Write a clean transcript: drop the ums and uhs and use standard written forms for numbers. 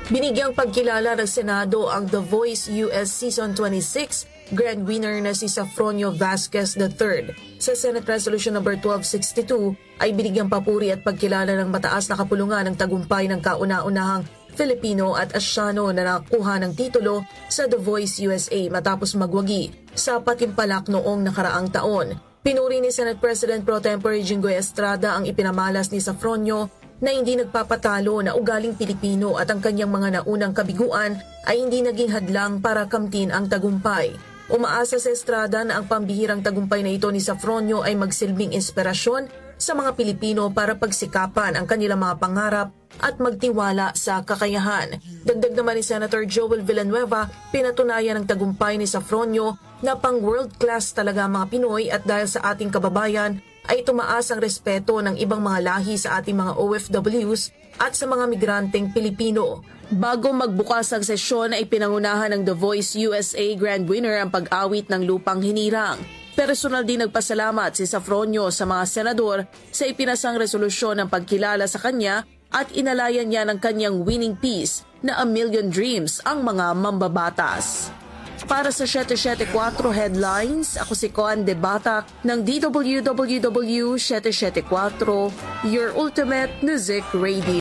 Binigyang pagkilala ng Senado ang The Voice US Season 26 grand winner na si Safronio Vasquez III. Sa Senate Resolution No. 1262 ay binigyang papuri at pagkilala ng mataas na kapulungan ng tagumpay ng kauna-unahang Filipino at Asyano na nakuha ng titulo sa The Voice USA matapos magwagi sa patimpalak noong nakaraang taon. Pinuri ni Senate President Pro Tempore Jinggoy Estrada ang ipinamalas ni Safronio na hindi nagpapatalo na ugaling Pilipino at ang kanyang mga naunang kabiguan ay hindi naging hadlang para kamtin ang tagumpay. Umaasa sa Estrada na ang pambihirang tagumpay na ito ni Safronio ay magsilbing inspirasyon sa mga Pilipino para pagsikapan ang kanilang mga pangarap at magtiwala sa kakayahan. Dagdag naman ni Senator Joel Villanueva, pinatunayan ng tagumpay ni Safronio na pang world class talaga ang mga Pinoy at dahil sa ating kababayan ay tumaas ang respeto ng ibang mga lahi sa ating mga OFWs at sa mga migranteng Pilipino. Bago magbukas ang sesyon ay pinangunahan ng The Voice USA Grand Winner ang pag-awit ng Lupang Hinirang. Personal din nagpasalamat si Safronio sa mga senador sa ipinasang resolusyon ng pagkilala sa kanya at inalayan niya ng kanyang winning piece na A Million Dreams ang mga mambabatas. Para sa 774 Headlines, ako si Coan De Batak ng DWWW 774, Your Ultimate Music Radio.